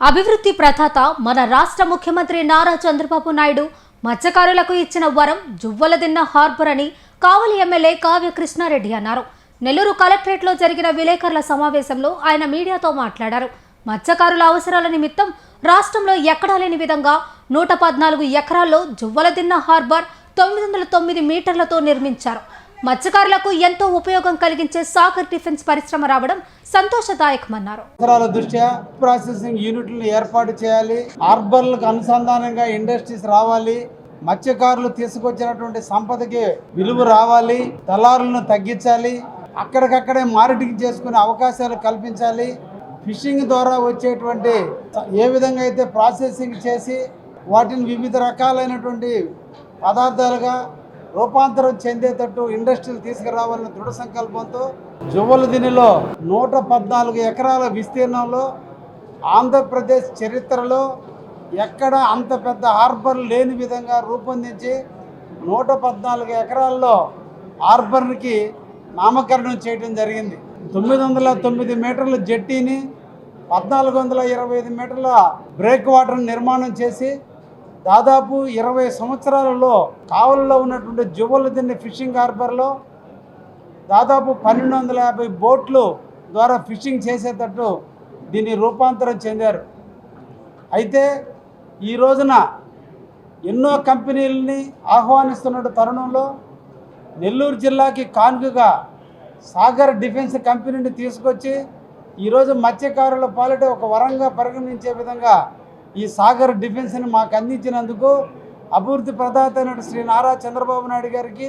అభివృద్ధి ప్రదాత మన రాష్ట్ర ముఖ్యమంత్రి నారా చంద్రబాబు నాయుడు మత్స్యకారులకు ఇచ్చిన వరం జువ్వలదిన్న హార్బర్ అని కావలి ఎమ్మెల్యే కావ్య కృష్ణారెడ్డి అన్నారు. నెల్లూరు కలెక్టరేట్లో జరిగిన విలేకరుల సమావేశంలో ఆయన మీడియాతో మాట్లాడారు. మత్స్యకారుల అవసరాల నిమిత్తం రాష్ట్రంలో ఎక్కడా లేని విధంగా 114 ఎకరాల్లో జువ్వలదిన్న హార్బర్ 909 మీటర్లతో నిర్మించారు. మత్స్యకారులకు ఎంతో ఉపయోగం కలిగించే సాగర్ డిఫెన్స్ పరిశ్రమ రావడం సంతోషదాయకమన్నారు. దృష్ట్యా ప్రాసెసింగ్ యూనిట్లను ఏర్పాటు చేయాలి, హార్బర్లకు అనుసంధానంగా ఇండస్ట్రీస్ రావాలి, మత్స్యకారులు తీసుకొచ్చినటువంటి సంపదకి విలువ రావాలి, దళారులను తగ్గించాలి, అక్కడికక్కడే మార్కెటింగ్ చేసుకునే అవకాశాలు కల్పించాలి. ఫిషింగ్ ద్వారా వచ్చేటువంటి ఏ విధంగా అయితే ప్రాసెసింగ్ చేసి వాటిని వివిధ రకాలైనటువంటి పదార్థాలుగా రూపాంతరం చెందేటట్టు ఇండస్ట్రీలు తీసుకురావాలని దృఢ సంకల్పంతో జువ్వలదిన్నెలో 114 ఎకరాల విస్తీర్ణంలో ఆంధ్రప్రదేశ్ చరిత్రలో ఎక్కడ అంత పెద్ద హార్బర్ లేని విధంగా రూపొందించి 114 ఎకరాల్లో హార్బర్కి నామకరణం చేయడం జరిగింది. 909 మీటర్ల జెట్టీని 1425 మీటర్ల బ్రేక్ వాటర్ నిర్మాణం చేసి దాదాపు 20 సంవత్సరాలలో కావలిలో ఉన్నటువంటి జువ్వలదిన్నె ఫిషింగ్ హార్బర్లో దాదాపు 1250 బోట్లు ద్వారా ఫిషింగ్ చేసేటట్టు దీన్ని రూపాంతరం చెందారు. అయితే ఈ రోజున ఎన్నో కంపెనీలని ఆహ్వానిస్తున్న తరుణంలో నెల్లూరు జిల్లాకి కానుకగా సాగర్ డిఫెన్స్ కంపెనీని తీసుకొచ్చి ఈరోజు మత్స్యకారుల పాలిట ఒక వరంగా పరిగణించే విధంగా ఈ సాగర్ డిఫెన్స్ని మాకు అందించినందుకు అభివృద్ధి ప్రదాత అయినటువంటి శ్రీ నారా చంద్రబాబు నాయుడు గారికి,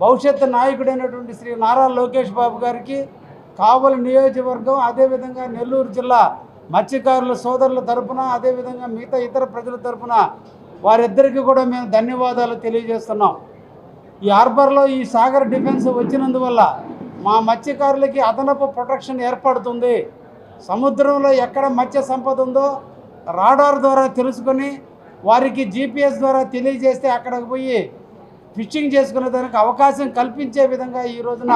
భవిష్యత్తు నాయకుడైనటువంటి శ్రీ నారా లోకేష్ బాబు గారికి, కావలి నియోజకవర్గం అదేవిధంగా నెల్లూరు జిల్లా మత్స్యకారుల సోదరుల తరపున అదేవిధంగా మిగతా ఇతర ప్రజల తరపున వారిద్దరికీ కూడా మేము ధన్యవాదాలు తెలియజేస్తున్నాం. ఈ హార్బర్లో ఈ సాగర్ డిఫెన్స్ వచ్చినందువల్ల మా మత్స్యకారులకి అదనపు ప్రొటెక్షన్ ఏర్పడుతుంది. సముద్రంలో ఎక్కడ మత్స్య సంపద ఉందో రాడార్ ద్వారా తెలుసుకొని వారికి GPS ద్వారా తెలియజేస్తే అక్కడికి పోయి ఫిషింగ్ చేసుకునే దానికి అవకాశం కల్పించే విధంగా ఈ రోజున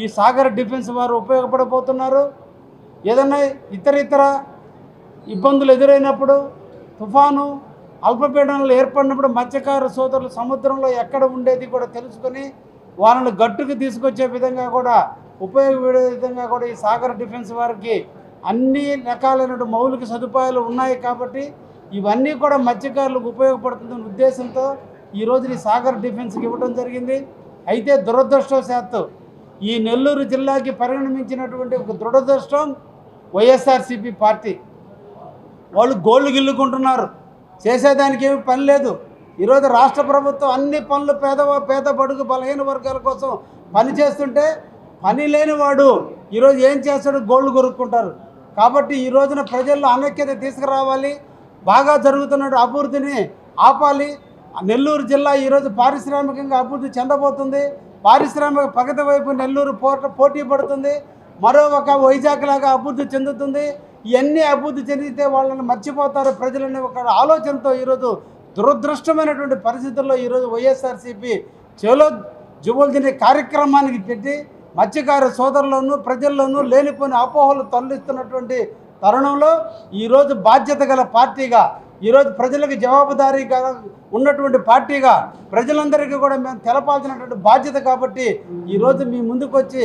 ఈ సాగర్ డిఫెన్స్ వారు ఉపయోగపడబోతున్నారు. ఏదైనా ఇతర ఇబ్బందులు ఎదురైనప్పుడు, తుఫాను అల్పపీడనాలు ఏర్పడినప్పుడు మత్స్యకారు సోదరులు సముద్రంలో ఎక్కడ ఉండేది కూడా తెలుసుకొని వాళ్ళని గట్టుకు తీసుకొచ్చే విధంగా కూడా ఉపయోగపడే విధంగా కూడా ఈ సాగర్ డిఫెన్స్ వారికి అన్ని రకాలైన మౌలిక సదుపాయాలు ఉన్నాయి. కాబట్టి ఇవన్నీ కూడా మత్స్యకారులకు ఉపయోగపడుతుందనే ఉద్దేశంతో ఈరోజు ఈ సాగర్ డిఫెన్స్కి ఇవ్వడం జరిగింది. అయితే దురదృష్టవశాత్తు ఈ నెల్లూరు జిల్లాకి పరిణమించినటువంటి ఒక దురదృష్టం వైఎస్ఆర్సీపీ పార్టీ వాళ్ళు గోళ్ళు గిల్లుకుంటున్నారు. చేసేదానికి ఏమి పని లేదు. ఈరోజు రాష్ట్ర ప్రభుత్వం అన్ని పనులు పేద బడుగు బలహీన వర్గాల కోసం పని చేస్తుంటే పని లేనివాడు ఈరోజు ఏం చేస్తాడు? గోళ్ళు కొరుక్కుంటారు. కాబట్టి ఈ రోజున ప్రజల్లో అనైక్యత తీసుకురావాలి, బాగా జరుగుతున్న అభివృద్ధిని ఆపాలి. నెల్లూరు జిల్లా ఈరోజు పారిశ్రామికంగా అభివృద్ధి చెందబోతుంది. పారిశ్రామిక ప్రగతి వైపు నెల్లూరు పోటీ పడుతుంది. మరో ఒక వైజాగ్ లాగా అభివృద్ధి చెందుతుంది. ఇవన్నీ అభివృద్ధి చెందితే వాళ్ళని మర్చిపోతారు ప్రజలని ఒక ఆలోచనతో ఈరోజు దురదృష్టమైనటువంటి పరిస్థితుల్లో ఈరోజు వైఎస్ఆర్సీపీ చెలో జువ్వలదిన్నె కార్యక్రమానికి పెట్టి మత్స్యకార సోదరులను ప్రజల్లోనూ లేనిపోయిన అపోహలు తరలిస్తున్నటువంటి తరుణంలో ఈరోజు బాధ్యత గల పార్టీగా, ఈరోజు ప్రజలకు జవాబుదారీగా ఉన్నటువంటి పార్టీగా ప్రజలందరికీ కూడా మేము తెలపాల్సినటువంటి బాధ్యత. కాబట్టి ఈరోజు మీ ముందుకు వచ్చి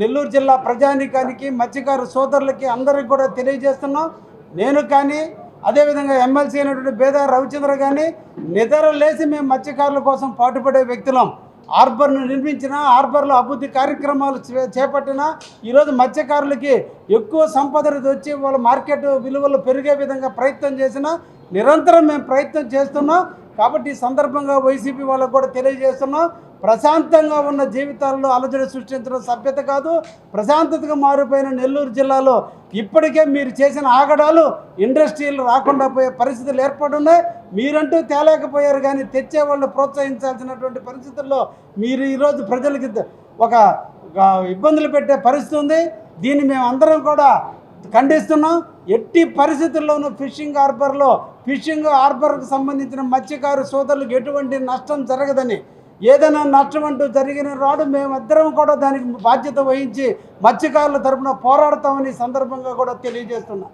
నెల్లూరు జిల్లా ప్రజానీకానికి మత్స్యకార సోదరులకి అందరికీ కూడా తెలియజేస్తున్నాం. నేను కానీ అదేవిధంగా ఎమ్మెల్సీ అయినటువంటి బేదా రవిచంద్ర కానీ నిద్ర లేచి మేము మత్స్యకారుల కోసం పాటుపడే వ్యక్తులం. హార్బర్ను నిర్మించిన, హార్బర్లో అభివృద్ధి కార్యక్రమాలు చేపట్టిన ఈరోజు మత్స్యకారులకి ఎక్కువ సంపద వచ్చి వాళ్ళ మార్కెట్ విలువలు పెరిగే విధంగా ప్రయత్నం చేసిన నిరంతరం మేము ప్రయత్నం చేస్తున్నాం. కాబట్టి ఈ సందర్భంగా వైసీపీ వాళ్ళకు కూడా తెలియజేస్తున్నాం, ప్రశాంతంగా ఉన్న జీవితాల్లో అలజడి సృష్టించడం సభ్యత కాదు. ప్రశాంతతగా మారిపోయిన నెల్లూరు జిల్లాలో ఇప్పటికే మీరు చేసిన ఆగడాలు ఇండస్ట్రీలు రాకుండా పోయే పరిస్థితులు ఏర్పడున్నాయి. మీరంటూ తేలేకపోయారు, కానీ తెచ్చే వాళ్ళని ప్రోత్సహించాల్సినటువంటి పరిస్థితుల్లో మీరు ఈరోజు ప్రజలకి ఒక ఇబ్బందులు పెట్టే పరిస్థితి ఉంది. దీన్ని మేము అందరం కూడా ఖండిస్తున్నాం. ఎట్టి పరిస్థితుల్లోనూ ఫిషింగ్ హార్బర్కు సంబంధించిన మత్స్యకారు సోదరులకు ఎటువంటి నష్టం జరగదని, ఏదైనా నష్టం అంటూ జరిగిన రాడు మేమిద్దరం కూడా దానికి బాధ్యత వహించి మత్స్యకారుల తరపున పోరాడతామని సందర్భంగా కూడా తెలియజేస్తున్నాం.